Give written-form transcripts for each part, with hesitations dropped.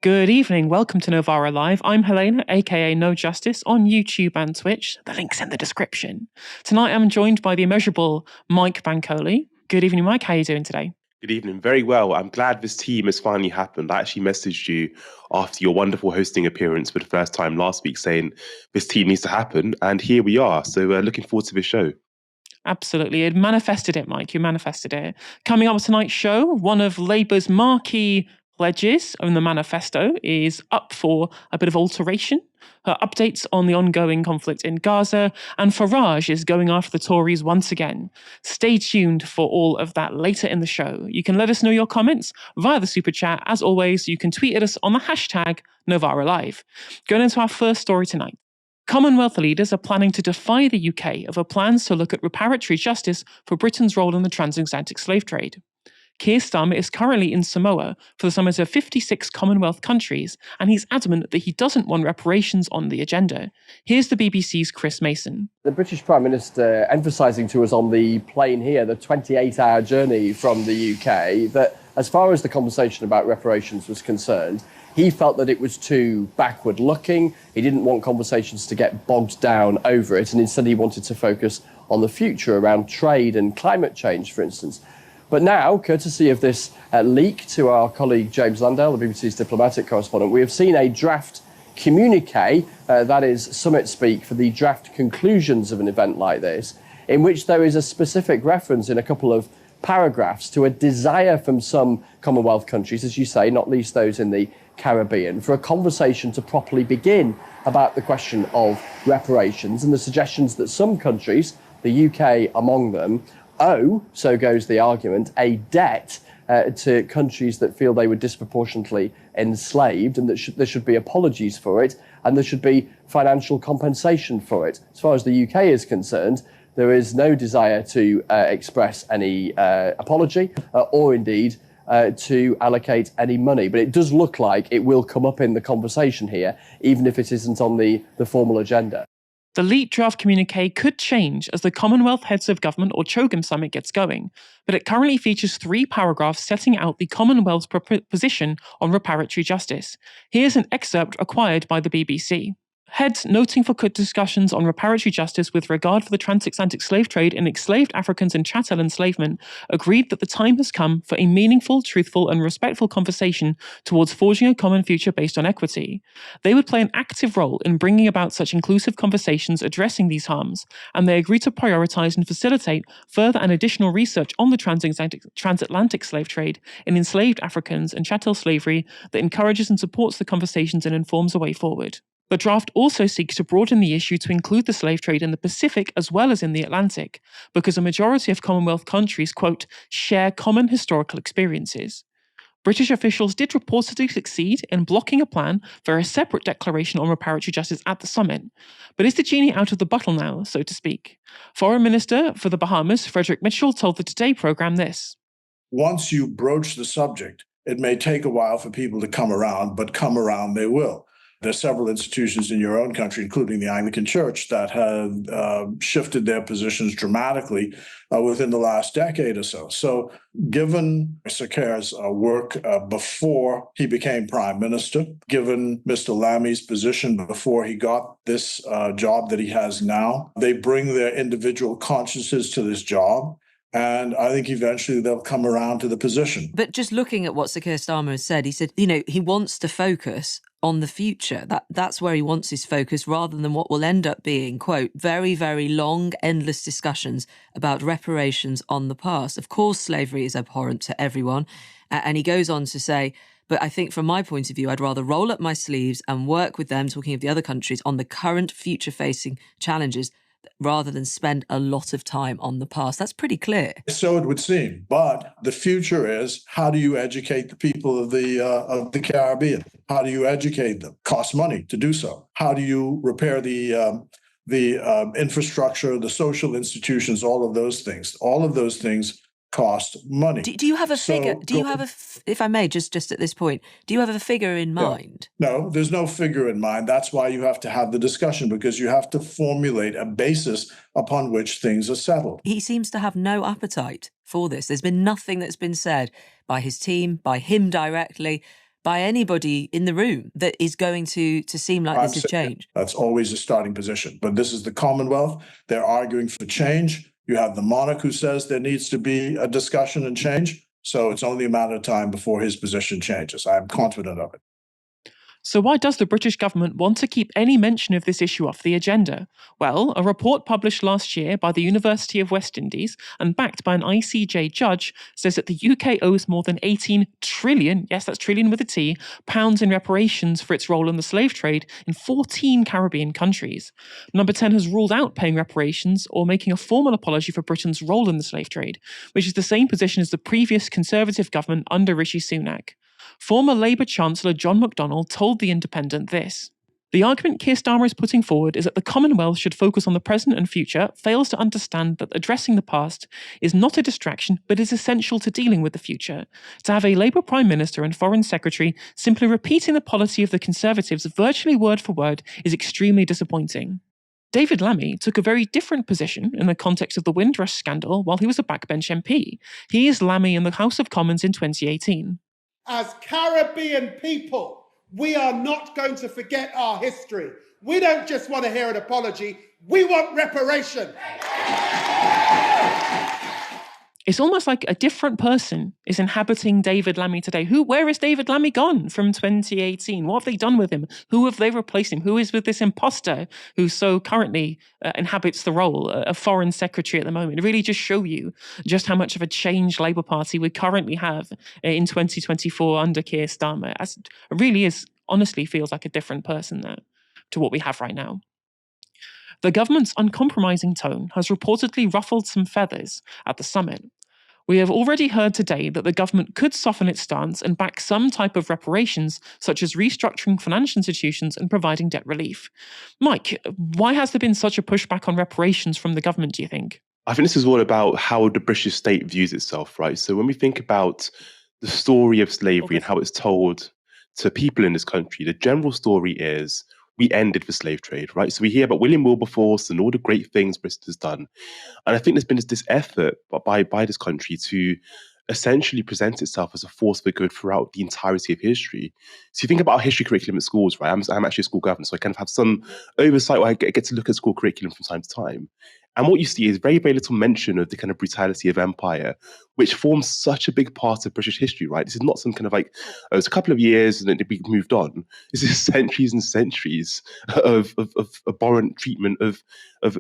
Good evening, welcome to Novara Live. I'm Helena, aka No Justice, on YouTube and Twitch. The link's in the description. Tonight I'm joined by the immeasurable Mike Bankole. Good evening, Mike. How are you doing today? Good evening. Very well. I'm glad this team has finally happened. I actually messaged you after your wonderful hosting appearance for the first time last week saying this team needs to happen, and here we are. So looking forward to this show. Absolutely. You manifested it, Mike. You manifested it. Coming up with tonight's show, one of Labour's marquee pledges in the manifesto is up for a bit of alteration. Her updates on the ongoing conflict in Gaza, and Farage is going after the Tories once again. Stay tuned for all of that later in the show. You can let us know your comments via the super chat. As always, you can tweet at us on the hashtag Novara Live. Going into our first story tonight. Commonwealth leaders are planning to defy the UK over plans to look at reparatory justice for Britain's role in the transatlantic slave trade. Keir Starmer is currently in Samoa for the summit of 56 Commonwealth countries, and he's adamant that he doesn't want reparations on the agenda. Here's the BBC's Chris Mason. The British Prime Minister emphasising to us on the plane here, the 28-hour journey from the UK, that as far as the conversation about reparations was concerned, he felt that it was too backward-looking. He didn't want conversations to get bogged down over it, and instead he wanted to focus on the future around trade and climate change, for instance. But now, courtesy of this leak to our colleague James Landale, the BBC's diplomatic correspondent, we have seen a draft communique, that is summit speak for the draft conclusions of an event like this, in which there is a specific reference in a couple of paragraphs to a desire from some Commonwealth countries, as you say, not least those in the Caribbean, for a conversation to properly begin about the question of reparations and the suggestions that some countries, the UK among them, owe, so goes the argument, a debt to countries that feel they were disproportionately enslaved, and that there should be apologies for it, and there should be financial compensation for it. As far as the UK is concerned, there is no desire to express any apology or indeed to allocate any money. But it does look like it will come up in the conversation here, even if it isn't on the formal agenda. The leaked draft communique could change as the Commonwealth Heads of Government or CHOGM summit gets going, but it currently features 3 paragraphs setting out the Commonwealth's position on reparatory justice. Here's an excerpt acquired by the BBC. Heads noting for discussions on reparatory justice with regard for the transatlantic slave trade and enslaved Africans in chattel enslavement agreed that the time has come for a meaningful, truthful and respectful conversation towards forging a common future based on equity. They would play an active role in bringing about such inclusive conversations addressing these harms, and they agreed to prioritise and facilitate further and additional research on the transatlantic slave trade in enslaved Africans and chattel slavery that encourages and supports the conversations and informs a way forward. The draft also seeks to broaden the issue to include the slave trade in the Pacific as well as in the Atlantic, because a majority of Commonwealth countries, quote, share common historical experiences. British officials did reportedly succeed in blocking a plan for a separate declaration on reparatory justice at the summit. But is the genie out of the bottle now, so to speak? Foreign Minister for the Bahamas, Frederick Mitchell, told the Today programme this. Once you broach the subject, it may take a while for people to come around, but come around they will. There are several institutions in your own country, including the Anglican Church, that have shifted their positions dramatically within the last decade or so. So given Sir Keir's work before he became Prime Minister, given Mr. Lammy's position before he got this job that he has now, they bring their individual consciences to this job. And I think eventually they'll come around to the position. But just looking at what Sir Keir Starmer has said, he said, he wants to focus on the future. That's where he wants his focus, rather than what will end up being, quote, very, very long, endless discussions about reparations on the past. Of course, slavery is abhorrent to everyone. And he goes on to say, but I think from my point of view, I'd rather roll up my sleeves and work with them, talking of the other countries, on the current future-facing challenges, rather than spend a lot of time on the past. That's pretty clear. So it would seem. But the future is, how do you educate the people of the Caribbean? How do you educate them? Costs money to do so. How do you repair the infrastructure, the social institutions, all of those things? All of those things cost money. Do you have a figure? If I may, just at this point, do you have a figure in mind? No, there's no figure in mind. That's why you have to have the discussion, because you have to formulate a basis upon which things are settled. He seems to have no appetite for this. There's been nothing that's been said by his team, by him directly, by anybody in the room that is going to seem like this is change. That's always a starting position. But this is the Commonwealth. They're arguing for change. You have the monarch who says there needs to be a discussion and change. So it's only a matter of time before his position changes. I'm confident of it. So why does the British government want to keep any mention of this issue off the agenda? Well, a report published last year by the University of West Indies and backed by an ICJ judge says that the UK owes more than 18 trillion, yes, that's trillion with a T, pounds in reparations for its role in the slave trade in 14 Caribbean countries. Number 10 has ruled out paying reparations or making a formal apology for Britain's role in the slave trade, which is the same position as the previous Conservative government under Rishi Sunak. Former Labour Chancellor John McDonnell told The Independent this. The argument Keir Starmer is putting forward is that the Commonwealth should focus on the present and future, fails to understand that addressing the past is not a distraction but is essential to dealing with the future. To have a Labour Prime Minister and Foreign Secretary simply repeating the policy of the Conservatives virtually word for word is extremely disappointing. David Lammy took a very different position in the context of the Windrush scandal while he was a backbench MP. He is Lammy in the House of Commons in 2018. As Caribbean people, we are not going to forget our history. We don't just want to hear an apology, we want reparation. It's almost like a different person is inhabiting David Lammy today. Where is David Lammy gone from 2018? What have they done with him? Who have they replaced him? Who is with this imposter who so currently inhabits the role of Foreign Secretary at the moment? It really just show you just how much of a changed Labour Party we currently have in 2024 under Keir Starmer. It really is, honestly feels like a different person there to what we have right now. The government's uncompromising tone has reportedly ruffled some feathers at the summit. We have already heard today that the government could soften its stance and back some type of reparations, such as restructuring financial institutions and providing debt relief. Mike, why has there been such a pushback on reparations from the government, do you think? I think this is all about how the British state views itself, right? So when we think about the story of slavery and how it's told to people in this country, the general story is we ended the slave trade, right? So we hear about William Wilberforce and all the great things Britain has done. And I think there's been this effort by this country to essentially present itself as a force for good throughout the entirety of history. So you think about our history curriculum at schools, right? I'm actually a school governor, so I kind of have some oversight where I get to look at school curriculum from time to time. And what you see is very, very little mention of the kind of brutality of empire, which forms such a big part of British history, right? This is not some kind of like, oh, it's a couple of years and then we moved on. This is centuries and centuries of abhorrent treatment of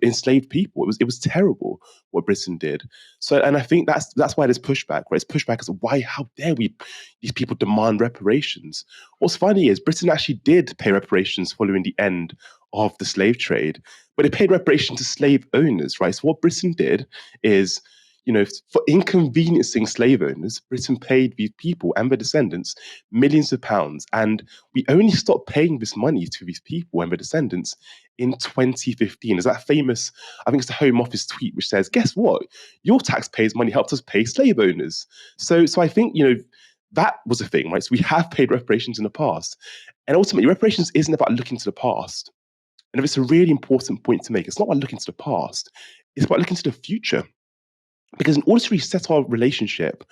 enslaved people. It was terrible what Britain did. So, and I think that's why there's pushback, right? It's pushback as why, how dare these people demand reparations? What's funny is Britain actually did pay reparations following the end of the slave trade, but it paid reparations to slave owners, right? So what Britain did is, for inconveniencing slave owners, Britain paid these people and their descendants millions of pounds. And we only stopped paying this money to these people and their descendants in 2015. There's that famous, I think it's the Home Office tweet, which says, guess what? Your taxpayers' money helped us pay slave owners. So I think, that was a thing, right? So we have paid reparations in the past. And ultimately, reparations isn't about looking to the past. And it's a really important point to make. It's not about looking to the past. It's about looking to the future. Because in order to reset our relationship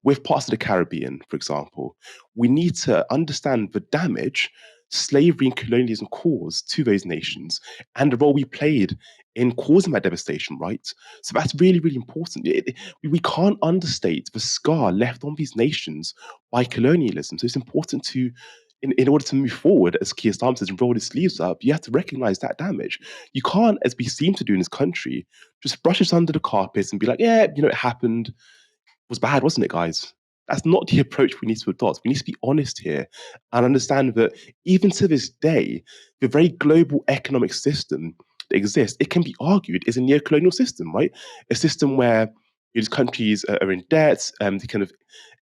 with parts of the Caribbean, for example, we need to understand the damage slavery and colonialism caused to those nations and the role we played in causing that devastation, right? So that's really, really important. We can't understate the scar left on these nations by colonialism. So it's important to, in order to move forward, as Keir Starmer says, and roll his sleeves up, you have to recognize that damage. You can't, as we seem to do in this country, just brush it under the carpet and be like, yeah, it happened. It was bad, wasn't it, guys? That's not the approach we need to adopt. We need to be honest here and understand that even to this day, the very global economic system that exists, it can be argued is a neo-colonial system, right? A system where these countries are in debt, the kind of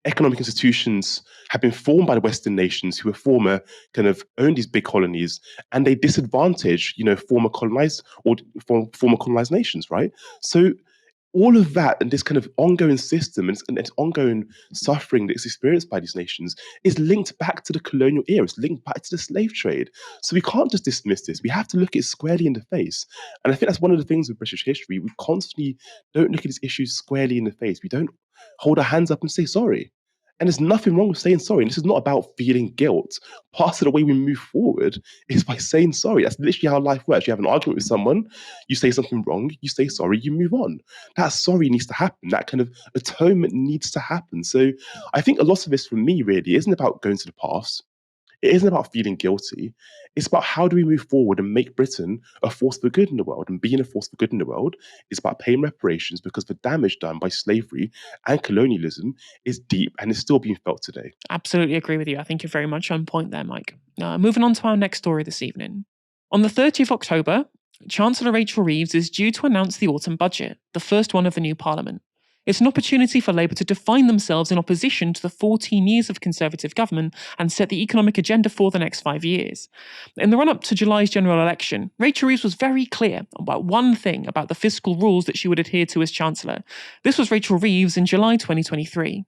economic institutions have been formed by the Western nations who were former kind of owned these big colonies, and they disadvantage, former colonized nations, right? So all of that and this kind of ongoing system and its ongoing suffering that's experienced by these nations is linked back to the colonial era. It's linked back to the slave trade. So we can't just dismiss this. We have to look it squarely in the face. And I think that's one of the things with British history. We constantly don't look at these issues squarely in the face. We don't hold our hands up and say sorry. And there's nothing wrong with saying sorry. And this is not about feeling guilt. Part of the way we move forward is by saying sorry. That's literally how life works. You have an argument with someone, you say something wrong, you say sorry, you move on. That sorry needs to happen. That kind of atonement needs to happen. So I think a lot of this for me really isn't about going to the past. It isn't about feeling guilty. It's about how do we move forward and make Britain a force for good in the world. And being a force for good in the world is about paying reparations because the damage done by slavery and colonialism is deep and is still being felt today. Absolutely agree with you. I think you're very much on point there, Mike. Moving on to our next story this evening. On the 30th of October, Chancellor Rachel Reeves is due to announce the autumn budget, the first one of the new parliament. It's an opportunity for Labour to define themselves in opposition to the 14 years of Conservative government and set the economic agenda for the next 5 years. In the run-up to July's general election, Rachel Reeves was very clear about one thing about the fiscal rules that she would adhere to as Chancellor. This was Rachel Reeves in July 2023.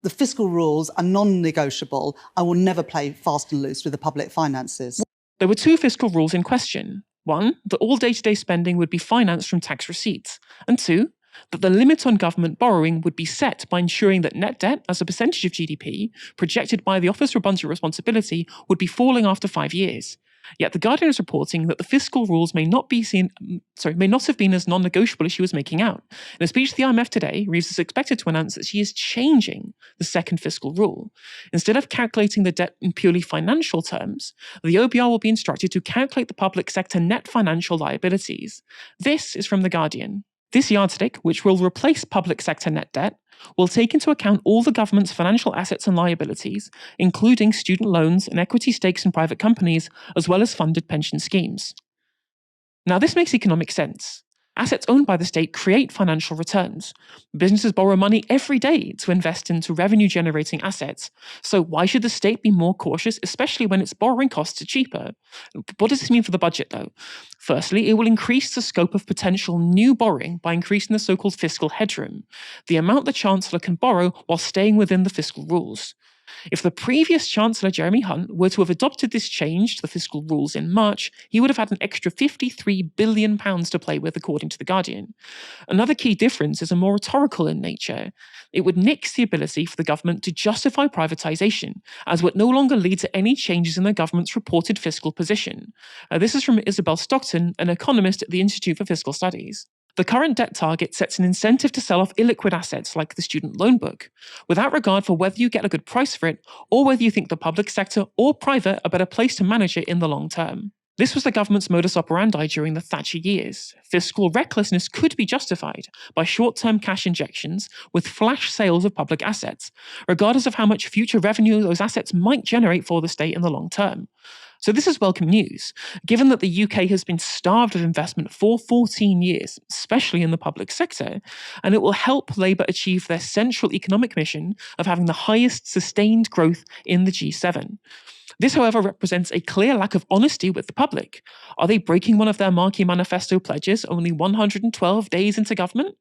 The fiscal rules are non-negotiable. I will never play fast and loose with the public finances. There were two fiscal rules in question. One, that all day-to-day spending would be financed from tax receipts. And two, that the limit on government borrowing would be set by ensuring that net debt as a percentage of GDP, projected by the Office for Budget Responsibility, would be falling after 5 years. Yet The Guardian is reporting that the fiscal rules may not have been as non-negotiable as she was making out. In a speech to the IMF today, Reeves is expected to announce that she is changing the second fiscal rule. Instead of calculating the debt in purely financial terms, the OBR will be instructed to calculate the public sector net financial liabilities. This is from The Guardian. This yardstick, which will replace public sector net debt, will take into account all the government's financial assets and liabilities, including student loans and equity stakes in private companies, as well as funded pension schemes. Now, this makes economic sense. Assets owned by the state create financial returns. Businesses borrow money every day to invest into revenue-generating assets. So why should the state be more cautious, especially when its borrowing costs are cheaper? What does this mean for the budget, though? Firstly, it will increase the scope of potential new borrowing by increasing the so-called fiscal headroom, the amount the Chancellor can borrow while staying within the fiscal rules. If the previous Chancellor, Jeremy Hunt, were to have adopted this change to the fiscal rules in March, he would have had an extra £53 billion to play with, according to The Guardian. Another key difference is more rhetorical in nature. It would nix the ability for the government to justify privatisation, as would no longer lead to any changes in the government's reported fiscal position. This is from Isabel Stockton, an economist at the Institute for Fiscal Studies. The current debt target sets an incentive to sell off illiquid assets like the student loan book, without regard for whether you get a good price for it or whether you think the public sector or private are better placed to manage it in the long term. This was the government's modus operandi during the Thatcher years. Fiscal recklessness could be justified by short-term cash injections with flash sales of public assets, regardless of how much future revenue those assets might generate for the state in the long term. So this is welcome news, given that the UK has been starved of investment for 14 years, especially in the public sector, and it will help Labour achieve their central economic mission of having the highest sustained growth in the G7. This, however, represents a clear lack of honesty with the public. Are they breaking one of their marquee manifesto pledges only 112 days into government?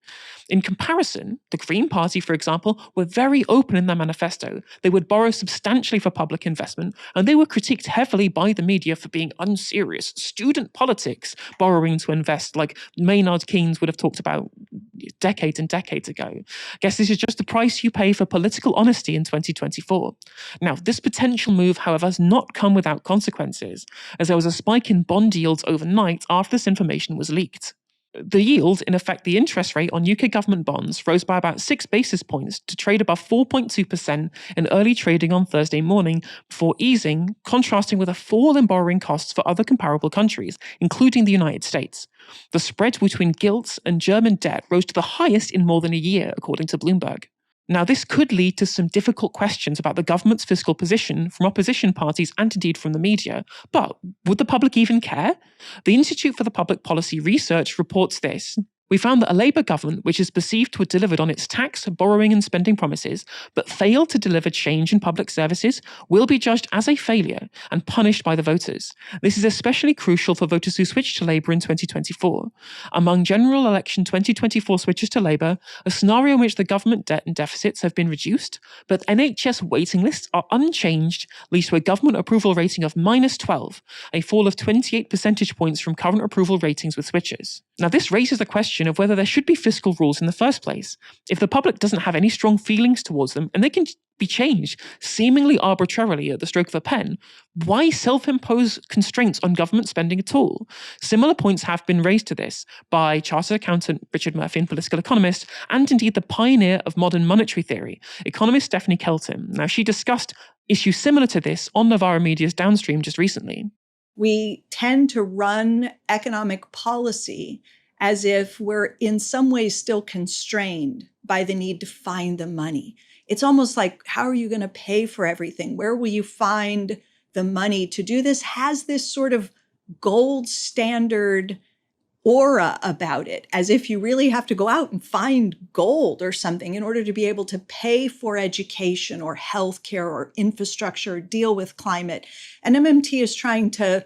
In comparison, the Green Party, for example, were very open in their manifesto. They would borrow substantially for public investment, and they were critiqued heavily by the media for being unserious, student politics, borrowing to invest, like Maynard Keynes would have talked about decades and decades ago. I guess this is just the price you pay for political honesty in 2024. Now, this potential move, however, has not come without consequences, as there was a spike in bond yields overnight after this information was leaked. The yield, in effect the interest rate on UK government bonds, rose by about 6 basis points to trade above 4.2% in early trading on Thursday morning before easing, contrasting with a fall in borrowing costs for other comparable countries, including the United States. The spread between gilts and German debt rose to the highest in more than a year, according to Bloomberg. Now, this could lead to some difficult questions about the government's fiscal position from opposition parties and indeed from the media. But would the public even care? The Institute for the Public Policy Research reports this. We found that a Labour government, which is perceived to have delivered on its tax, borrowing and spending promises, but failed to deliver change in public services, will be judged as a failure and punished by the voters. This is especially crucial for voters who switch to Labour in 2024. Among general election 2024 switches to Labour, a scenario in which the government debt and deficits have been reduced, but NHS waiting lists are unchanged, leads to a government approval rating of -12, a fall of 28 percentage points from current approval ratings with switchers. Now, this raises the question question of whether there should be fiscal rules in the first place. If the public doesn't have any strong feelings towards them, and they can be changed seemingly arbitrarily at the stroke of a pen, why self-impose constraints on government spending at all? Similar points have been raised to this by chartered accountant Richard Murphy and political economist, and indeed the pioneer of modern monetary theory, economist Stephanie Kelton. Now, she discussed issues similar to this on Novara Media's Downstream just recently. We tend to run economic policy as if we're in some ways still constrained by the need to find the money. It's almost like, how are you going to pay for everything? Where will you find the money to do this? Has this sort of gold standard aura about it, as if you really have to go out and find gold or something in order to be able to pay for education or healthcare or infrastructure, or deal with climate. And MMT is trying to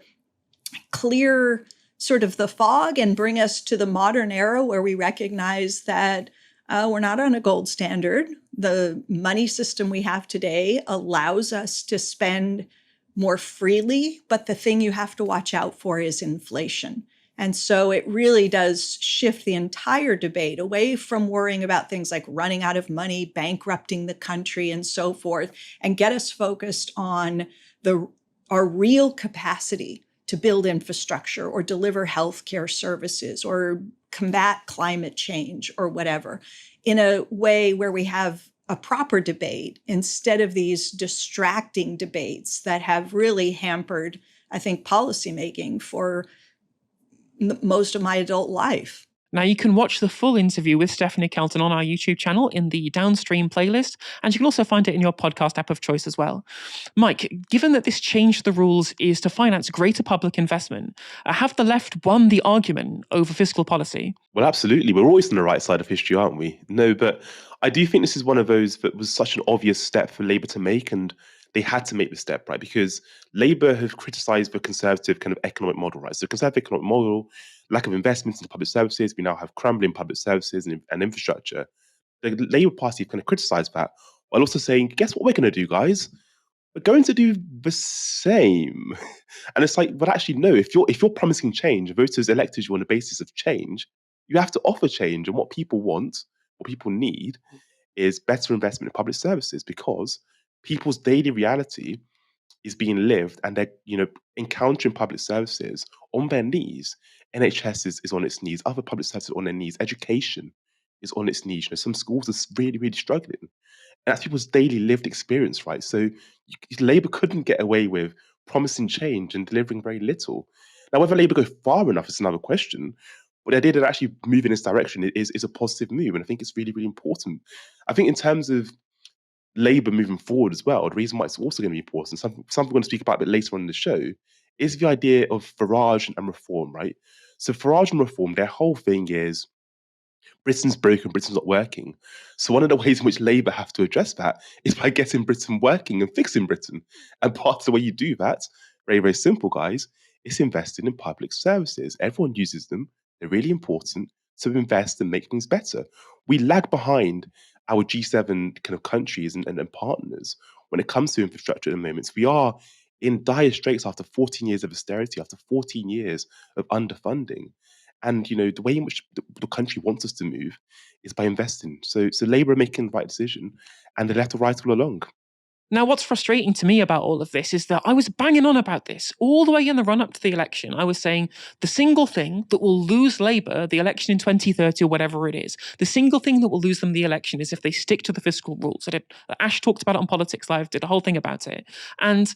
clear sort of the fog and bring us to the modern era where we recognize that we're not on a gold standard. The money system we have today allows us to spend more freely, but the thing you have to watch out for is inflation. And so it really does shift the entire debate away from worrying about things like running out of money, bankrupting the country, and so forth, and get us focused on our real capacity to build infrastructure or deliver healthcare services or combat climate change or whatever, in a way where we have a proper debate instead of these distracting debates that have really hampered, I think, policymaking for most of my adult life. Now, you can watch the full interview with Stephanie Kelton on our YouTube channel in the Downstream playlist, and you can also find it in your podcast app of choice as well. Mike, given that this change the rules is to finance greater public investment, have the left won the argument over fiscal policy? Well, absolutely. We're always on the right side of history, aren't we? No, but I do think this is one of those that was such an obvious step for Labour to make, and they had to make the step, right? Because Labour have criticised the conservative kind of economic model, right? So the conservative economic model, lack of investments into public services, we now have crumbling public services and infrastructure. The Labour Party kind of criticised that, while also saying, guess what we're going to do, guys? We're going to do the same. And it's like, but actually, no, if you're promising change, voters elected you on the basis of change, you have to offer change. And what people want, what people need, is better investment in public services, because people's daily reality is being lived, and they're encountering public services on their knees. NHS is on its knees, other public services are on their knees, education is on its knees. Some schools are really, really struggling. And that's people's daily lived experience, right? So Labour couldn't get away with promising change and delivering very little. Now, whether Labour go far enough is another question. But the idea that actually move in this direction is a positive move, and I think it's really, really important. I think in terms of Labour moving forward as well, the reason why it's also going to be important, something we're going to speak about a bit later on in the show, is the idea of Farage and reform, right? So Farage and reform, their whole thing is Britain's broken, Britain's not working. So one of the ways in which Labour have to address that is by getting Britain working and fixing Britain. And part of the way you do that, very, very simple, guys, is investing in public services. Everyone uses them. They're really important. So invest and make things better. We lag behind our G7 kind of countries and partners when it comes to infrastructure at the moment. We are in dire straits after 14 years of austerity, after 14 years of underfunding. And, the way in which the country wants us to move is by investing. So Labour are making the right decision, and the left are right all along. Now, what's frustrating to me about all of this is that I was banging on about this all the way in the run-up to the election. I was saying the single thing that will lose Labour the election in 2030 or whatever it is, the single thing that will lose them the election is if they stick to the fiscal rules. Ash talked about it on Politics Live, did a whole thing about it. And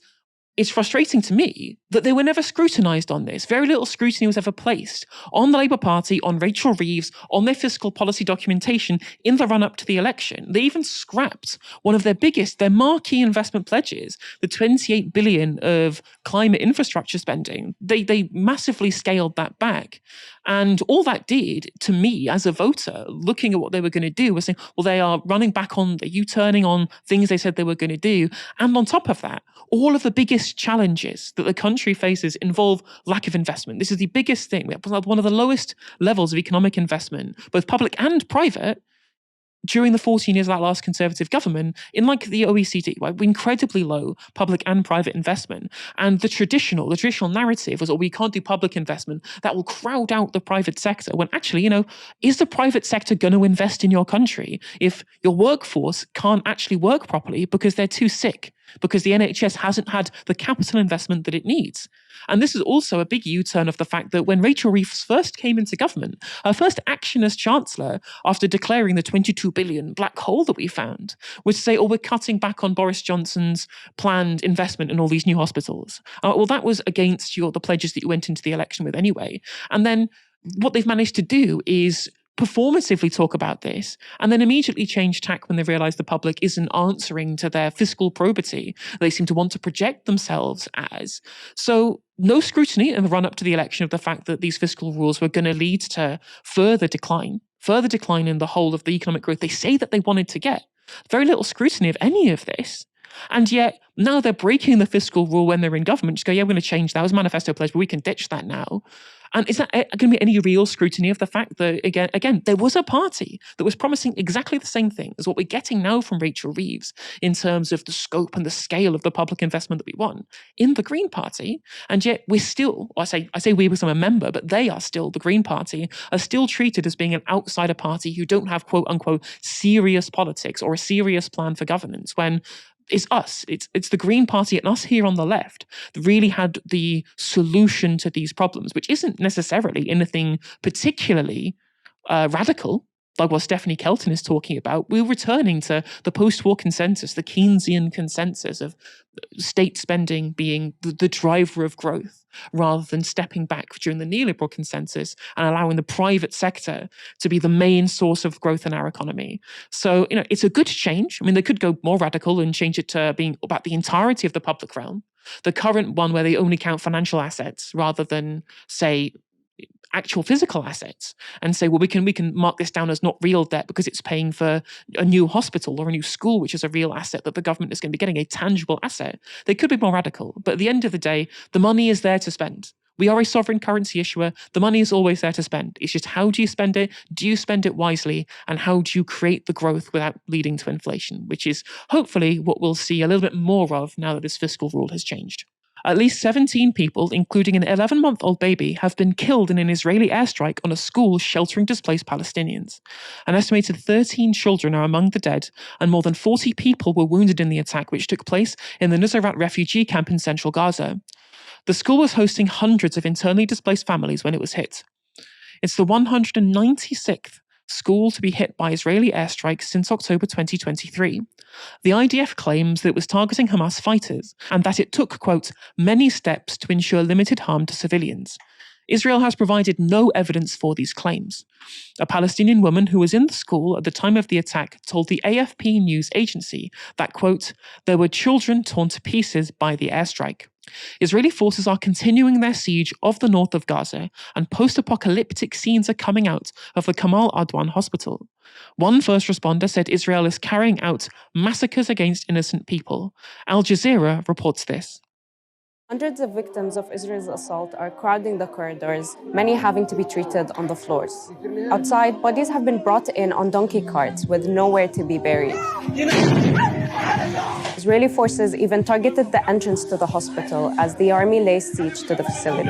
it's frustrating to me that they were never scrutinised on this. Very little scrutiny was ever placed on the Labour Party, on Rachel Reeves, on their fiscal policy documentation in the run-up to the election. They even scrapped one of their marquee investment pledges, the 28 billion of climate infrastructure spending. They massively scaled that back. And all that did, to me, as a voter, looking at what they were going to do, was saying, well, they are running back on, they're U-turning on things they said they were going to do. And on top of that, all of the biggest challenges that the country faces involve lack of investment. This is the biggest thing. We have one of the lowest levels of economic investment, both public and private, during the 14 years of that last Conservative government, in like the OECD, right, incredibly low public and private investment. And the traditional narrative was, oh, we can't do public investment. That will crowd out the private sector. When actually, is the private sector going to invest in your country if your workforce can't actually work properly because they're too sick, because the NHS hasn't had the capital investment that it needs? And this is also a big U-turn of the fact that when Rachel Reeves first came into government, her first action as Chancellor, after declaring the 22 billion black hole that we found, was to say, oh, we're cutting back on Boris Johnson's planned investment in all these new hospitals. Well, that was against the pledges that you went into the election with anyway. And then what they've managed to do is performatively talk about this and then immediately change tack when they realise the public isn't answering to their fiscal probity they seem to want to project themselves as. So no scrutiny in the run-up to the election of the fact that these fiscal rules were going to lead to further decline in the whole of the economic growth they say that they wanted to get. Very little scrutiny of any of this. And yet now they're breaking the fiscal rule when they're in government. Just go, yeah, we're going to change that. It was a manifesto pledge, but we can ditch that now. And is that going to be any real scrutiny of the fact that, again, there was a party that was promising exactly the same thing as what we're getting now from Rachel Reeves in terms of the scope and the scale of the public investment that we want in the Green Party. And yet we're still, I say we because I'm a member, but they are still, the Green Party, are still treated as being an outsider party who don't have, quote unquote, serious politics or a serious plan for governance, when it's us. It's the Green Party and us here on the left that really had the solution to these problems, which isn't necessarily anything particularly radical, like what Stephanie Kelton is talking about. We're returning to the post-war consensus, the Keynesian consensus of state spending being the driver of growth, rather than stepping back during the neoliberal consensus and allowing the private sector to be the main source of growth in our economy. So, it's a good change. I mean, they could go more radical and change it to being about the entirety of the public realm. The current one where they only count financial assets rather than, say, actual physical assets, and say, well, we can mark this down as not real debt because it's paying for a new hospital or a new school, which is a real asset that the government is going to be getting, a tangible asset. They could be more radical, but at the end of the day, the money is there to spend. We are a sovereign currency issuer. The money is always there to spend. It's just, how do you spend it? Do you spend it wisely? And how do you create the growth without leading to inflation, which is hopefully what we'll see a little bit more of now that this fiscal rule has changed. At least 17 people, including an 11-month-old baby, have been killed in an Israeli airstrike on a school sheltering displaced Palestinians. An estimated 13 children are among the dead, and more than 40 people were wounded in the attack, which took place in the Nusayrat refugee camp in central Gaza. The school was hosting hundreds of internally displaced families when it was hit. It's the 196th school to be hit by Israeli airstrikes since October 2023. The IDF claims that it was targeting Hamas fighters and that it took, quote, many steps to ensure limited harm to civilians. Israel has provided no evidence for these claims. A Palestinian woman who was in the school at the time of the attack told the AFP news agency that, quote, there were children torn to pieces by the airstrike. Israeli forces are continuing their siege of the north of Gaza, and post-apocalyptic scenes are coming out of the Kamal Adwan hospital. One first responder said Israel is carrying out massacres against innocent people. Al Jazeera reports this. Hundreds of victims of Israel's assault are crowding the corridors, many having to be treated on the floors. Outside, bodies have been brought in on donkey carts with nowhere to be buried. Israeli forces even targeted the entrance to the hospital as the army lays siege to the facility.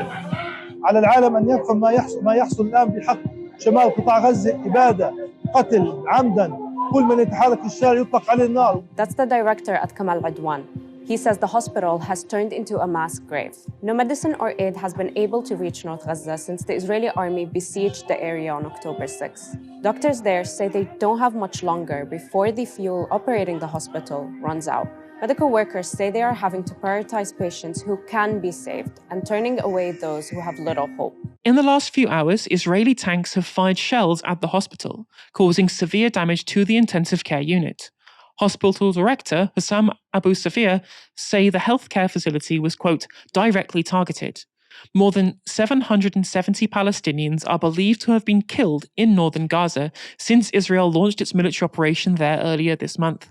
على العالم أن يفهم ما يحصل الآن بحق شمال قطاع غزة إبادة قتل عمدا كل من يتحرك في الشارع يطلق عليه النار. That's the director at Kamal Adwan. He says the hospital has turned into a mass grave. No medicine or aid has been able to reach North Gaza since the Israeli army besieged the area on October 6. Doctors there say they don't have much longer before the fuel operating the hospital runs out. Medical workers say they are having to prioritize patients who can be saved and turning away those who have little hope. In the last few hours, Israeli tanks have fired shells at the hospital, causing severe damage to the intensive care unit. Hospital director Hussam Abu Safia say the healthcare facility was, quote, directly targeted. More than 770 Palestinians are believed to have been killed in northern Gaza since Israel launched its military operation there earlier this month.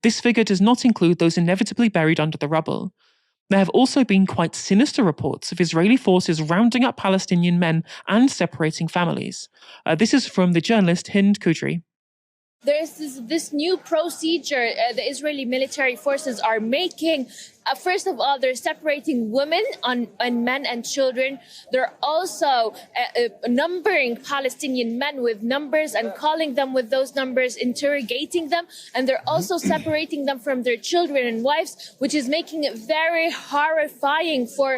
This figure does not include those inevitably buried under the rubble. There have also been quite sinister reports of Israeli forces rounding up Palestinian men and separating families. This is from the journalist Hind Kudri. there's this new procedure the Israeli military forces are making. First of all, they're separating women and men and children. They're also numbering Palestinian men with numbers and calling them with those numbers, interrogating them. And they're also separating them from their children and wives, which is making it very horrifying for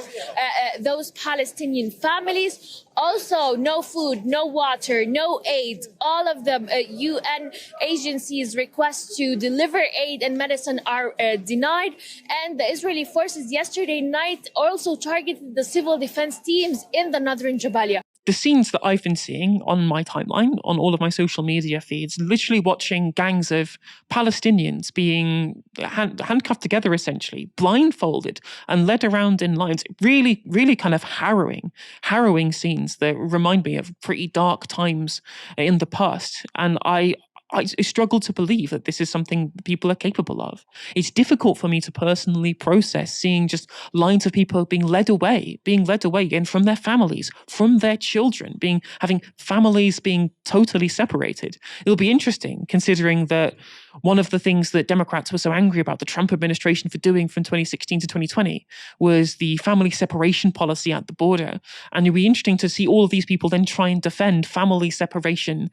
those Palestinian families. Also, no food, no water, no aid. All of the UN agencies' requests to deliver aid and medicine are denied. And the Israeli forces yesterday night also targeted the civil defense teams in the northern Jabalia. The scenes that I've been seeing on my timeline, on all of my social media feeds, literally watching gangs of Palestinians being handcuffed together, essentially, blindfolded and led around in lines. Really, really kind of harrowing scenes that remind me of pretty dark times in the past. And I struggle to believe that this is something people are capable of. It's difficult for me to personally process seeing just lines of people being led away again from their families, from their children, having families being totally separated. It'll be interesting considering that one of the things that Democrats were so angry about the Trump administration for doing from 2016 to 2020 was the family separation policy at the border. And it'll be interesting to see all of these people then try and defend family separation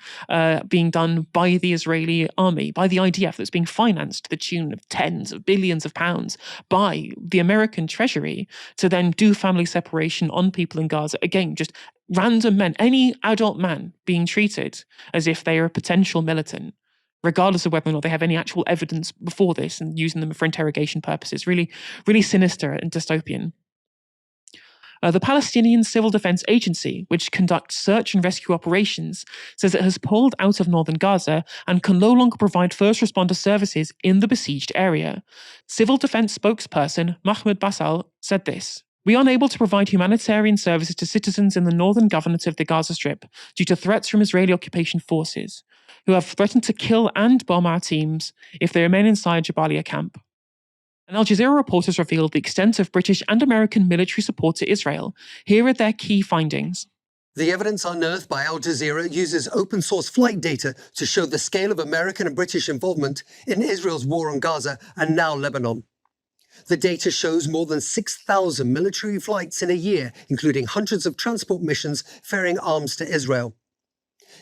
being done by the Israeli army, by the IDF, that's being financed to the tune of tens of billions of pounds by the American Treasury to then do family separation on people in Gaza. Again, just random men, any adult man being treated as if they are a potential militant, regardless of whether or not they have any actual evidence before this, and using them for interrogation purposes. Really, really sinister and dystopian. The Palestinian Civil Defense Agency, which conducts search and rescue operations, says it has pulled out of northern Gaza and can no longer provide first responder services in the besieged area. Civil defense spokesperson Mahmoud Basal said this: "We are unable to provide humanitarian services to citizens in the northern governorate of the Gaza Strip due to threats from Israeli occupation forces, who have threatened to kill and bomb our teams if they remain inside Jabalia camp." An Al Jazeera report has revealed the extent of British and American military support to Israel. Here are their key findings. The evidence unearthed by Al Jazeera uses open-source flight data to show the scale of American and British involvement in Israel's war on Gaza and now Lebanon. The data shows more than 6,000 military flights in a year, including hundreds of transport missions ferrying arms to Israel.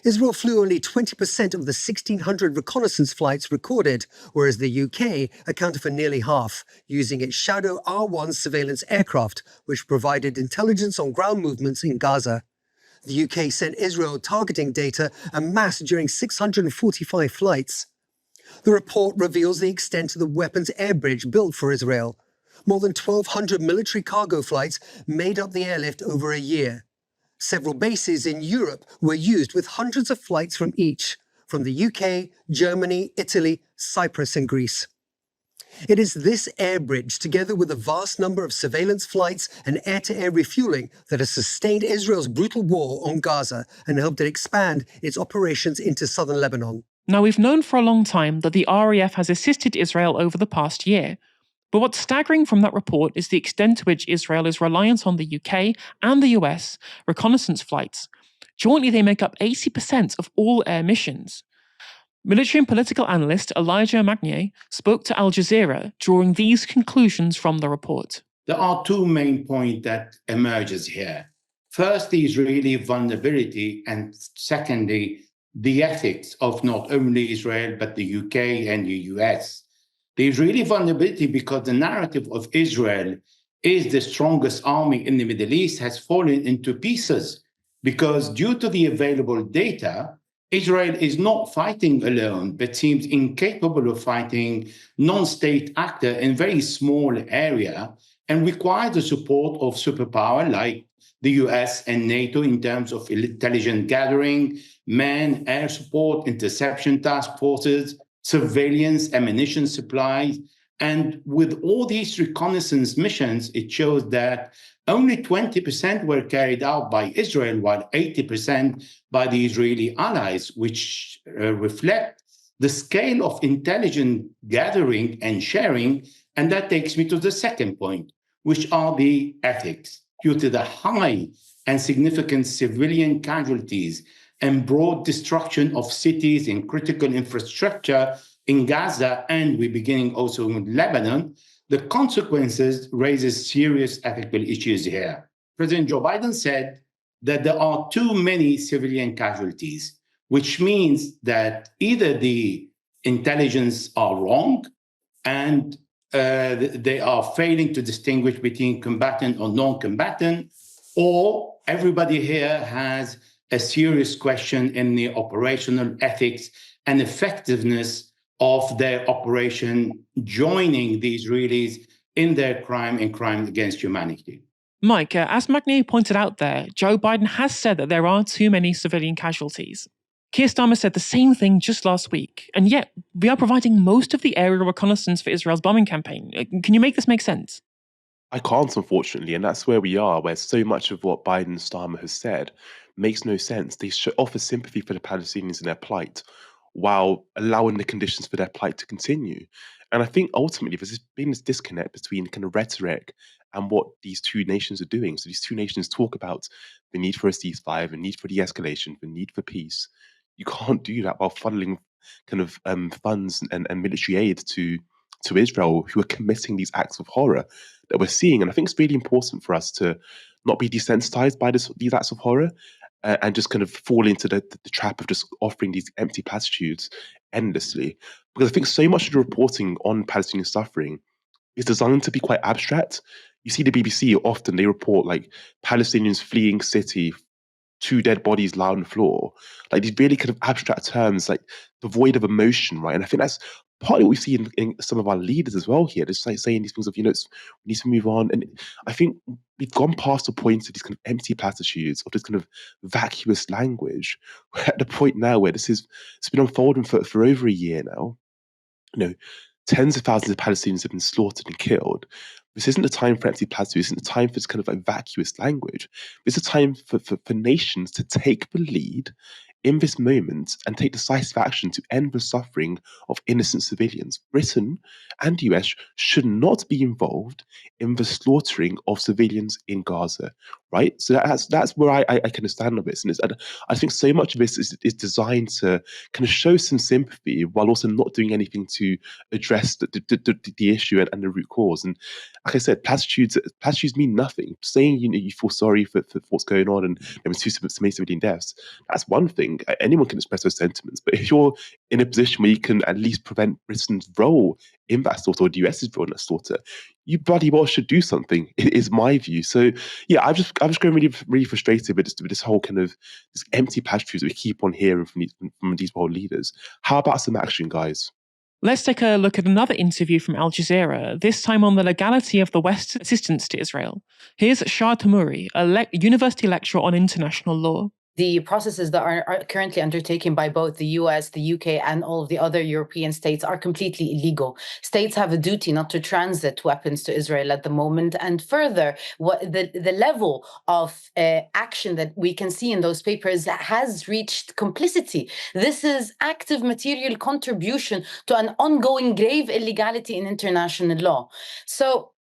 Israel flew only 20% of the 1,600 reconnaissance flights recorded, whereas the UK accounted for nearly half, using its Shadow R1 surveillance aircraft, which provided intelligence on ground movements in Gaza. The UK sent Israel targeting data en masse during 645 flights. The report reveals the extent of the weapons air bridge built for Israel. More than 1,200 military cargo flights made up the airlift over a year. Several bases in Europe were used with hundreds of flights from each, from the UK, Germany, Italy, Cyprus and Greece. It is this air bridge, together with a vast number of surveillance flights and air-to-air refueling, that has sustained Israel's brutal war on Gaza and helped it expand its operations into southern Lebanon. Now, we've known for a long time that the RAF has assisted Israel over the past year. But what's staggering from that report is the extent to which Israel is reliant on the UK and the US reconnaissance flights. Jointly, they make up 80% of all air missions. Military and political analyst Elijah Magnier spoke to Al Jazeera, drawing these conclusions from the report. There are two main points that emerges here. First, the Israeli vulnerability, and secondly, the ethics of not only Israel, but the UK and the US. The Israeli vulnerability, because the narrative of Israel is the strongest army in the Middle East, has fallen into pieces because due to the available data, Israel is not fighting alone, but seems incapable of fighting non-state actor in very small area and requires the support of superpower like the US and NATO in terms of intelligence gathering, man, air support, interception task forces, surveillance, ammunition supplies. And with all these reconnaissance missions, it shows that only 20% were carried out by Israel, while 80% by the Israeli allies, which reflect the scale of intelligence gathering and sharing. And that takes me to the second point, which are the ethics. Due to the high and significant civilian casualties and broad destruction of cities and critical infrastructure in Gaza, and we're beginning also in Lebanon, the consequences raises serious ethical issues here. President Joe Biden said that there are too many civilian casualties, which means that either the intelligence are wrong and they are failing to distinguish between combatant or non-combatant, or everybody here has a serious question in the operational ethics and effectiveness of their operation, joining the Israelis in their crime and crime against humanity. Mike, as Magnier pointed out there, Joe Biden has said that there are too many civilian casualties. Keir Starmer said the same thing just last week, and yet we are providing most of the aerial reconnaissance for Israel's bombing campaign. Can you make this make sense? I can't, unfortunately, and that's where we are, where so much of what Biden and Starmer has said makes no sense. They should offer sympathy for the Palestinians and their plight, while allowing the conditions for their plight to continue. And I think ultimately there's been this disconnect between kind of rhetoric and what these two nations are doing. So these two nations talk about the need for a ceasefire, the need for de-escalation, the need for peace. You can't do that while funneling kind of funds and military aid to Israel, who are committing these acts of horror that we're seeing. And I think it's really important for us to not be desensitized by these acts of horror and just kind of fall into the trap of just offering these empty platitudes endlessly. Because I think so much of the reporting on Palestinian suffering is designed to be quite abstract. You see the BBC often, they report like Palestinians fleeing city, 2 dead bodies lie on the floor. Like these really kind of abstract terms, like devoid of emotion, right? And I think that's partly what we see in some of our leaders as well here. Just like saying these things of, we need to move on. And I think we've gone past the point of these kind of empty platitudes, of this kind of vacuous language. We're at the point now where it's been unfolding for over a year now. Tens of thousands of Palestinians have been slaughtered and killed. This isn't the time for empty platitudes. This isn't the time for this kind of like vacuous language. This is a time for nations to take the lead in this moment and take decisive action to end the suffering of innocent civilians. Britain and the US should not be involved in the slaughtering of civilians in Gaza, right? So that's where I kind of stand on this. And I think so much of this is designed to kind of show some sympathy while also not doing anything to address the issue and the root cause. And like I said, platitudes mean nothing. Saying you feel sorry for what's going on and there was so many civilian deaths, that's one thing. Anyone can express those sentiments. But if you're in a position where you can at least prevent Britain's role in that slaughter or the US's role in that slaughter, you bloody well should do something, is my view. So yeah, I'm just going really, really frustrated with this whole kind of this empty platitudes that we keep on hearing from these world leaders. How about some action, guys? Let's take a look at another interview from Al Jazeera, this time on the legality of the West's assistance to Israel. Here's Shah Tamouri, a university lecturer on international law. The processes that are currently undertaken by both the US, the UK, and all of the other European states are completely illegal. States have a duty not to transit weapons to Israel at the moment. And further, the level of action that we can see in those papers has reached complicity. This is active material contribution to an ongoing grave illegality in international law. So,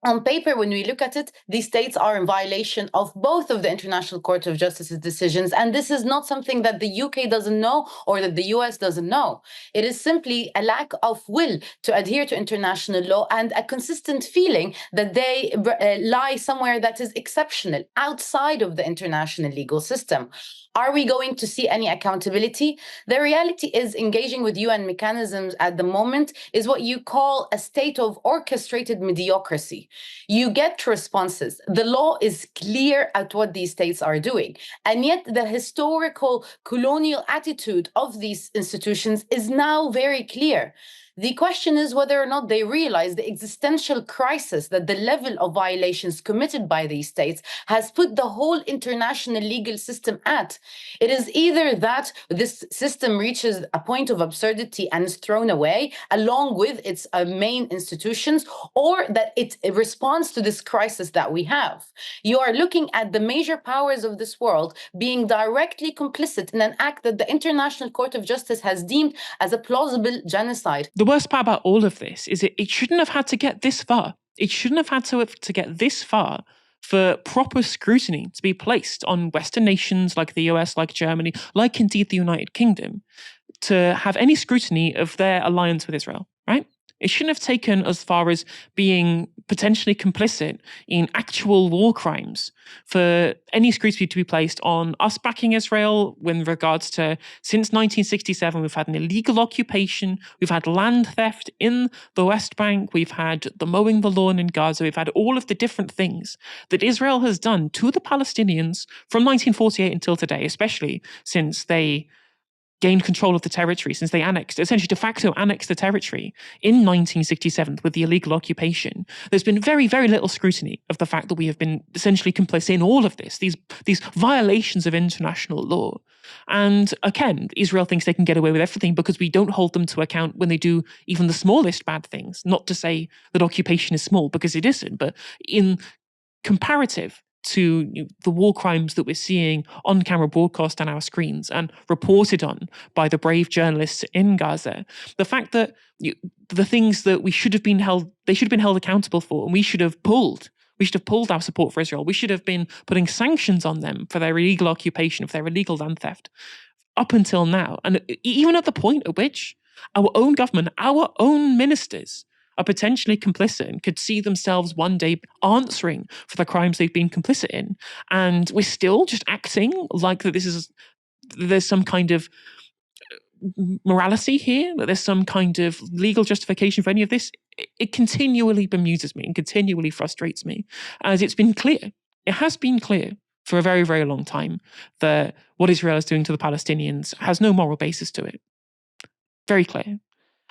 on paper, when we look at it, these states are in violation of both of the International Court of Justice's decisions. And this is not something that the UK doesn't know or that the US doesn't know. It is simply a lack of will to adhere to international law and a consistent feeling that they lie somewhere that is exceptional outside of the international legal system. Are we going to see any accountability? The reality is engaging with UN mechanisms at the moment is what you call a state of orchestrated mediocrity. You get responses. The law is clear at what these states are doing. And yet the historical colonial attitude of these institutions is now very clear. The question is whether or not they realize the existential crisis that the level of violations committed by these states has put the whole international legal system at. It is either that this system reaches a point of absurdity and is thrown away along with its main institutions, or that it responds to this crisis that we have. You are looking at the major powers of this world being directly complicit in an act that the International Court of Justice has deemed as a plausible genocide. The worst part about all of this is it shouldn't have had to get this far. It shouldn't have had to get this far for proper scrutiny to be placed on Western nations like the US, like Germany, like indeed the United Kingdom, to have any scrutiny of their alliance with Israel, right? It shouldn't have taken as far as being potentially complicit in actual war crimes for any scrutiny to be placed on us backing Israel in regards to, since 1967, we've had an illegal occupation, we've had land theft in the West Bank, we've had the mowing the lawn in Gaza, we've had all of the different things that Israel has done to the Palestinians from 1948 until today, especially since they gained control of the territory, since they essentially de facto annexed the territory in 1967 with the illegal occupation. There's been very, very little scrutiny of the fact that we have been essentially complicit in all of this, these violations of international law. And again, Israel thinks they can get away with everything because we don't hold them to account when they do even the smallest bad things. Not to say that occupation is small, because it isn't, but in comparative to the war crimes that we're seeing on camera broadcast on our screens and reported on by the brave journalists in Gaza, the fact that the things that they should have been held accountable for, and we should have pulled our support for Israel. We should have been putting sanctions on them for their illegal occupation, for their illegal land theft, up until now. And even at the point at which our own government, our own ministers are potentially complicit and could see themselves one day answering for the crimes they've been complicit in. And we're still just acting like that there's some kind of morality here, that there's some kind of legal justification for any of this. It continually bemuses me and continually frustrates me, as it has been clear for a very, very long time that what Israel is doing to the Palestinians has no moral basis to it. Very clear.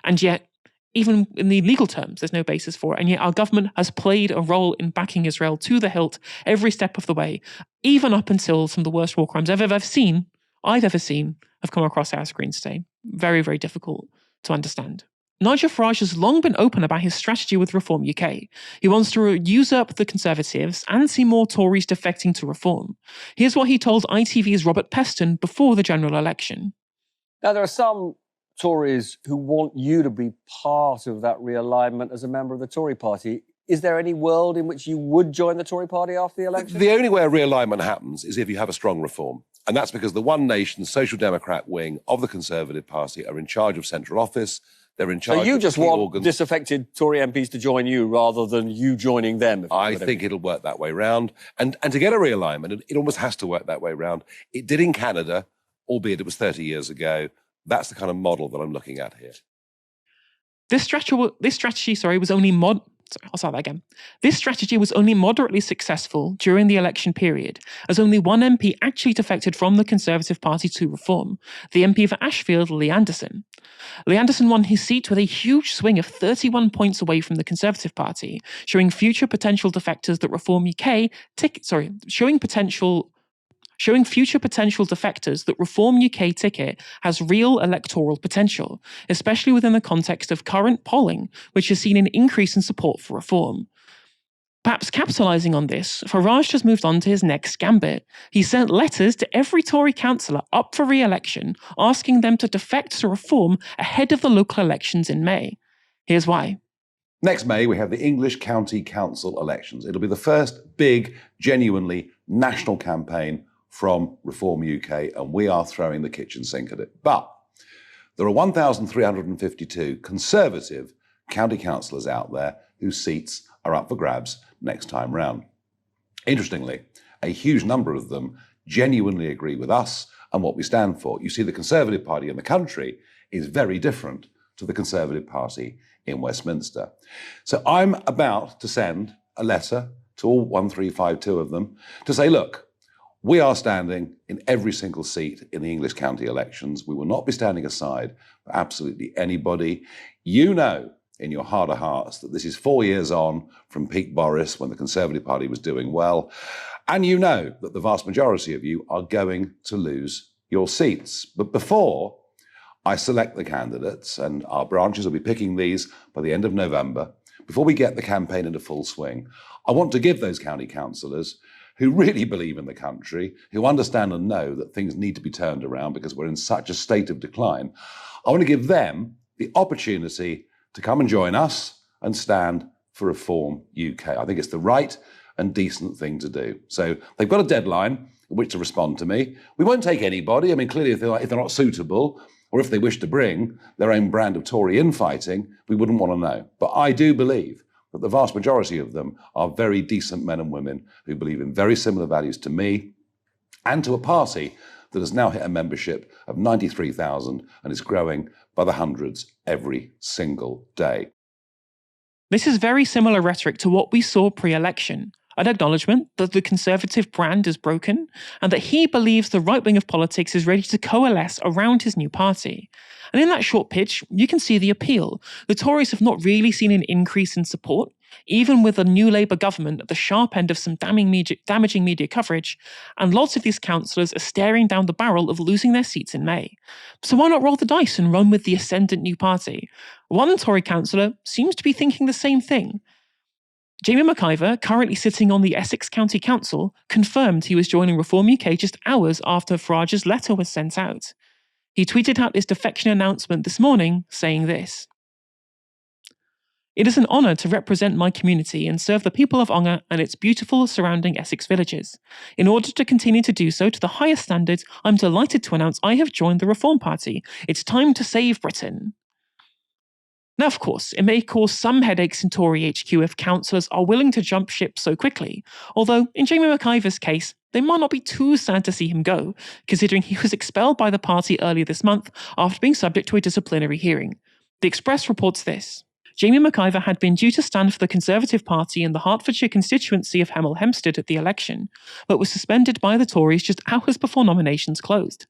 And yet, even in the legal terms, there's no basis for it. And yet our government has played a role in backing Israel to the hilt every step of the way, even up until some of the worst war crimes I've ever seen have come across our screens today. Very, very difficult to understand. Nigel Farage has long been open about his strategy with Reform UK. He wants to usurp the Conservatives and see more Tories defecting to Reform. Here's what he told ITV's Robert Peston before the general election. Now, there are some Tories who want you to be part of that realignment as a member of the Tory party. Is there any world in which you would join the Tory party after the election? The only way a realignment happens is if you have a strong reform. And that's because the One Nation Social Democrat wing of the Conservative Party are in charge of central office. They're in charge of So you just want organs. disaffected Tory MPs to join you rather than you joining them? I think it'll work that way round. And to get a realignment, it almost has to work that way round. It did in Canada, albeit it was 30 years ago. That's the kind of model that I'm looking at here. This strategy was only This strategy was only moderately successful during the election period, as only one MP actually defected from the Conservative Party to Reform, the MP for Ashfield, Lee Anderson. Lee Anderson won his seat with a huge swing of 31 points away from the Conservative Party, showing future potential defectors that Reform UK showing future potential defectors that Reform UK ticket has real electoral potential, especially within the context of current polling, which has seen an increase in support for Reform. Perhaps capitalising on this, Farage has moved on to his next gambit. He sent letters to every Tory councillor up for re-election, asking them to defect to Reform ahead of the local elections in May. Here's why. Next May, we have the English County Council elections. It'll be the first big, genuinely national campaign from Reform UK, and we are throwing the kitchen sink at it. But there are 1,352 Conservative county councillors out there whose seats are up for grabs next time round. Interestingly, a huge number of them genuinely agree with us and what we stand for. You see, the Conservative Party in the country is very different to the Conservative Party in Westminster. So I'm about to send a letter to all 1,352 of them to say, look, we are standing in every single seat in the English county elections. We will not be standing aside for absolutely anybody. You know in your heart of hearts that this is 4 years on from peak Boris when the Conservative Party was doing well. And you know that the vast majority of you are going to lose your seats. But before I select the candidates, and our branches will be picking these by the end of November, before we get the campaign into full swing, I want to give those county councillors who really believe in the country, who understand and know that things need to be turned around because we're in such a state of decline, I want to give them the opportunity to come and join us and stand for Reform UK. I think it's the right and decent thing to do. So they've got a deadline in which to respond to me. We won't take anybody. I mean, clearly, if they're not suitable, or if they wish to bring their own brand of Tory infighting, we wouldn't want to know. But I do believe that the vast majority of them are very decent men and women who believe in very similar values to me and to a party that has now hit a membership of 93,000 and is growing by the hundreds every single day. This is very similar rhetoric to what we saw pre-election, an acknowledgement that the Conservative brand is broken and that he believes the right wing of politics is ready to coalesce around his new party. And in that short pitch, you can see the appeal. The Tories have not really seen an increase in support, even with a new Labour government at the sharp end of some damaging media coverage, and lots of these councillors are staring down the barrel of losing their seats in May. So why not roll the dice and run with the ascendant new party? One Tory councillor seems to be thinking the same thing. Jamie McIver, currently sitting on the Essex County Council, confirmed he was joining Reform UK just hours after Farage's letter was sent out. He tweeted out his defection announcement this morning, saying this: "It is an honour to represent my community and serve the people of Ongar and its beautiful surrounding Essex villages. In order to continue to do so to the highest standards, I'm delighted to announce I have joined the Reform Party. It's time to save Britain." Now, of course, it may cause some headaches in Tory HQ if councillors are willing to jump ship so quickly, although in Jamie McIver's case, they might not be too sad to see him go, considering he was expelled by the party earlier this month after being subject to a disciplinary hearing. The Express reports this: Jamie McIver had been due to stand for the Conservative Party in the Hertfordshire constituency of Hemel Hempstead at the election, but was suspended by the Tories just hours before nominations closed.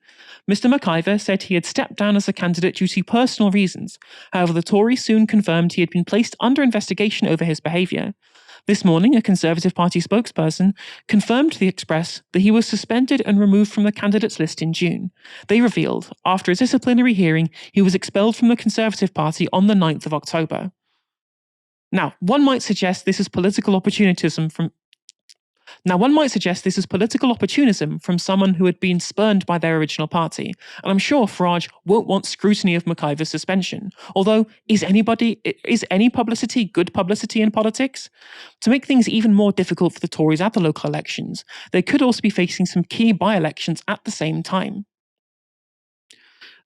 Mr McIver said he had stepped down as a candidate due to personal reasons. However, the Tories soon confirmed he had been placed under investigation over his behaviour. This morning, a Conservative Party spokesperson confirmed to the Express that he was suspended and removed from the candidates list in June. They revealed, after a disciplinary hearing, he was expelled from the Conservative Party on the 9th of October. Now, one might suggest this is political opportunism from someone who had been spurned by their original party, and I'm sure Farage won't want scrutiny of McIver's suspension. Although, is any publicity good publicity in politics? To make things even more difficult for the Tories at the local elections, they could also be facing some key by-elections at the same time.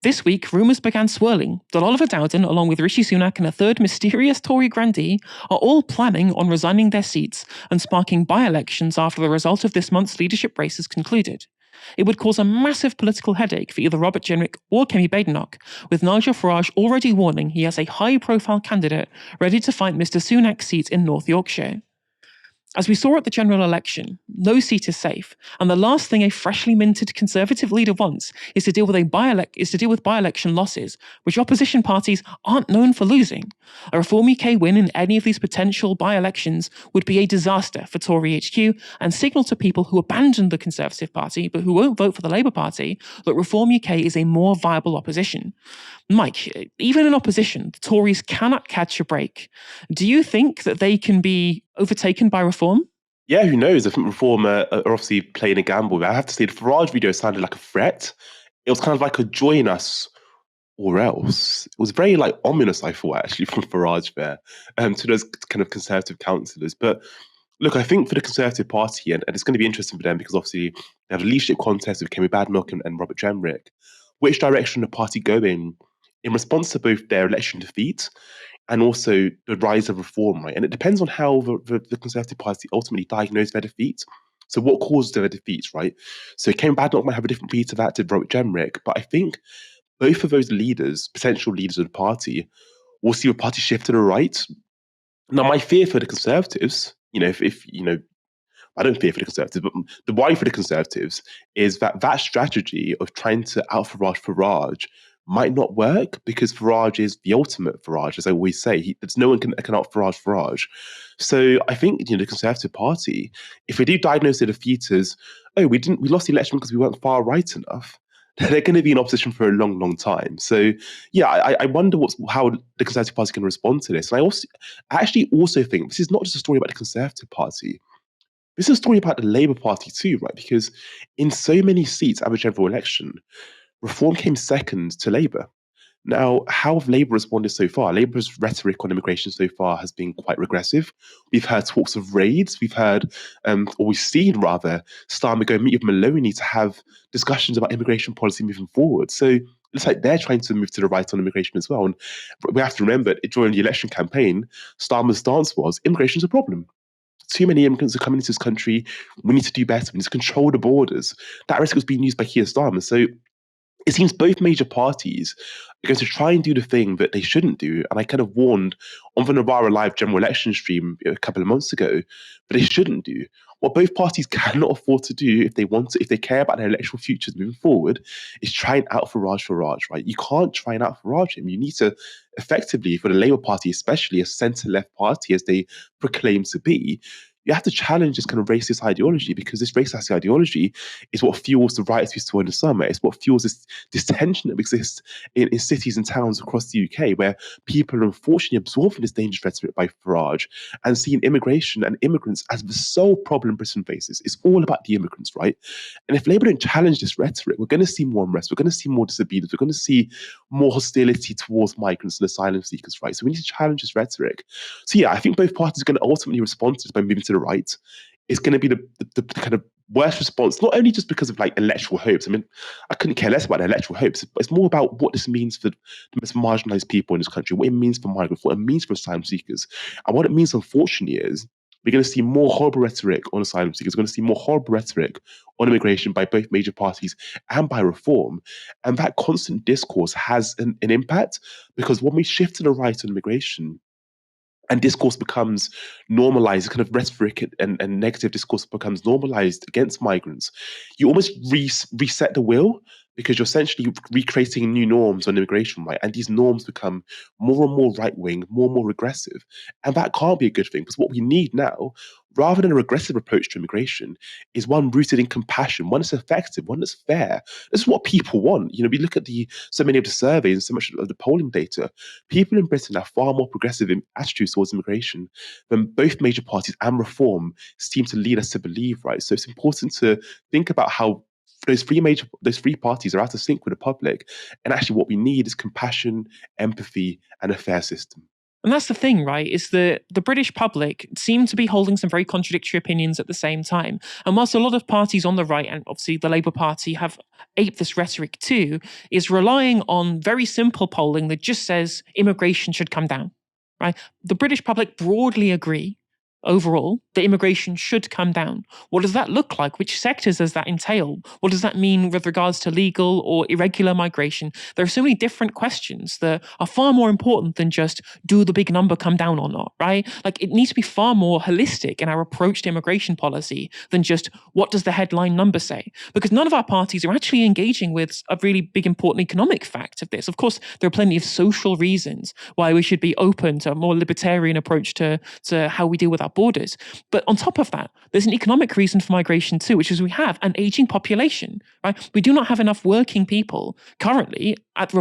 This week, rumours began swirling that Oliver Dowden, along with Rishi Sunak and a third mysterious Tory grandee, are all planning on resigning their seats and sparking by-elections after the result of this month's leadership race is concluded. It would cause a massive political headache for either Robert Jenrick or Kemi Badenoch, with Nigel Farage already warning he has a high-profile candidate ready to fight Mr Sunak's seat in North Yorkshire. As we saw at the general election, no seat is safe, and the last thing a freshly minted Conservative leader wants is to deal with by-election losses, which opposition parties aren't known for losing. A Reform UK win in any of these potential by-elections would be a disaster for Tory HQ and signal to people who abandoned the Conservative Party but who won't vote for the Labour Party that Reform UK is a more viable opposition. Mike, even in opposition, the Tories cannot catch a break. Do you think that they can be overtaken by Reform? Yeah, who knows? I think Reform are obviously playing a gamble. But I have to say, the Farage video sounded like a threat. It was kind of like a join us or else. It was very ominous, I thought, actually, from Farage there to those kind of Conservative councillors. But look, I think for the Conservative Party, and it's going to be interesting for them because obviously they have a leadership contest with Kemi Badenoch and Robert Jenrick. Which direction the party going in response to both their election defeat and also the rise of Reform, right? And it depends on how the Conservative Party ultimately diagnosed their defeat. So what caused their defeats, right? So Kemi Badenoch might have a different view to that to Robert Jenrick, but I think both of those leaders, potential leaders of the party, will see the party shift to the right. Now, my fear for the Conservatives, I don't fear for the Conservatives, but the worry for the Conservatives is that strategy of trying to out-Farage might not work because Farage is the ultimate Farage, as I always say. There's no one can out-Farage Farage. So I think the Conservative Party, if they do diagnose their defeat as, we lost the election because we weren't far right enough, they're going to be in opposition for a long, long time. So yeah, I wonder how the Conservative Party can respond to this. And I actually also think this is not just a story about the Conservative Party. This is a story about the Labour Party too, right? Because in so many seats at the general election, Reform came second to Labour. Now, how have Labour responded so far? Labour's rhetoric on immigration so far has been quite regressive. We've heard talks of raids. We've heard, or we've seen rather, Starmer go meet with Maloney to have discussions about immigration policy moving forward. So it's like they're trying to move to the right on immigration as well. And we have to remember, during the election campaign, Starmer's stance was immigration's a problem. Too many immigrants are coming into this country. We need to do better. We need to control the borders. That rhetoric was being used by Keir Starmer. So it seems both major parties are going to try and do the thing that they shouldn't do. And I kind of warned on the Novara Live general election stream a couple of months ago that they shouldn't do. What both parties cannot afford to do if they want to, if they care about their electoral futures moving forward, is try and out Farage, right? You can't try and out Farage him. You need to effectively, for the Labour Party, especially a centre-left party as they proclaim to be, you have to challenge this kind of racist ideology, because this racist ideology is what fuels the riots we saw in the summer. It's what fuels this tension that exists in cities and towns across the UK, where people are unfortunately absorbing this dangerous rhetoric by Farage and seeing immigration and immigrants as the sole problem Britain faces. It's all about the immigrants, right? And if Labour don't challenge this rhetoric, we're going to see more unrest, we're going to see more disobedience, we're going to see more hostility towards migrants and asylum seekers, right? So we need to challenge this rhetoric. So yeah, I think both parties are going to ultimately respond to this by moving to the right. It's going to be the kind of worst response, not only just because of like electoral hopes. I mean, I couldn't care less about the electoral hopes, but it's more about what this means for the most marginalized people in this country, what it means for migrants, what it means for asylum seekers. And what it means, unfortunately, is we're going to see more horrible rhetoric on asylum seekers. We're going to see more horrible rhetoric on immigration by both major parties and by reform. And that constant discourse has an impact, because when we shift to the right on immigration, and discourse becomes normalized, kind of rhetoric and negative discourse becomes normalized against migrants, you almost reset the wheel, because you're essentially recreating new norms on immigration, right? And these norms become more and more right-wing, more and more regressive. And that can't be a good thing, because what we need now, rather than a regressive approach to immigration, is one rooted in compassion, one that's effective, one that's fair. This is what people want. You know, we look at so many of the surveys and so much of the polling data. People in Britain have far more progressive attitudes towards immigration than both major parties and reform seem to lead us to believe, right? So it's important to think about how those three parties are out of sync with the public. And actually what we need is compassion, empathy, and a fair system. And that's the thing, right, is that the British public seem to be holding some very contradictory opinions at the same time. And whilst a lot of parties on the right, and obviously the Labour Party, have aped this rhetoric too, is relying on very simple polling that just says immigration should come down, right? The British public broadly agree overall that immigration should come down. What does that look like? Which sectors does that entail? What does that mean with regards to legal or irregular migration? There are so many different questions that are far more important than just, do the big number come down or not, right? Like, it needs to be far more holistic in our approach to immigration policy than just, what does the headline number say? Because none of our parties are actually engaging with a really big important economic fact of this. Of course, there are plenty of social reasons why we should be open to a more libertarian approach to how we deal with our borders. But on top of that, there's an economic reason for migration too, which is we have an aging population, right? We do not have enough working people currently at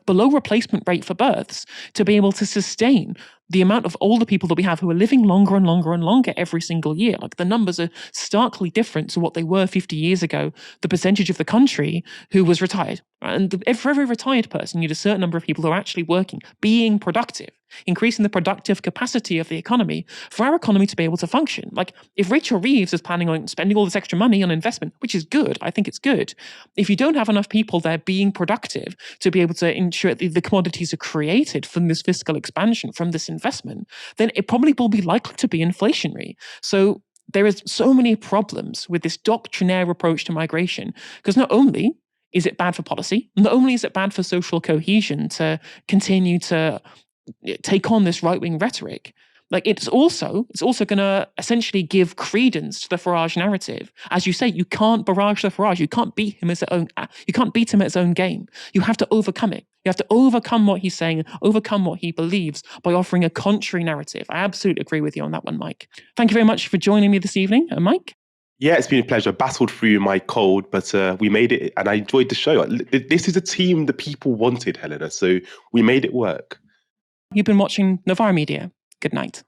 below replacement rate for births to be able to sustain the amount of older people that we have who are living longer and longer and longer every single year. Like, the numbers are starkly different to what they were 50 years ago, the percentage of the country who was retired. And for every retired person, you need a certain number of people who are actually working, being productive, increasing the productive capacity of the economy for our economy to be able to function. Like, if Rachel Reeves is planning on spending all this extra money on investment, which is good, I think it's good, if you don't have enough people there being productive to be able to ensure that the commodities are created from this fiscal expansion, from this investment, then it probably will be likely to be inflationary. So there is so many problems with this doctrinaire approach to migration, because not only is it bad for policy, not only is it bad for social cohesion to continue to take on this right-wing rhetoric, like, it's also going to essentially give credence to the Farage narrative. As you say, you can't barrage the Farage. You can't beat him at his own game. You have to overcome it. You have to overcome what he's saying, overcome what he believes by offering a contrary narrative. I absolutely agree with you on that one, Mike. Thank you very much for joining me this evening, Mike. Yeah, it's been a pleasure. Battled through my cold, but we made it, and I enjoyed the show. This is a team the people wanted, Helena, so we made it work. You've been watching Novara Media. Good night.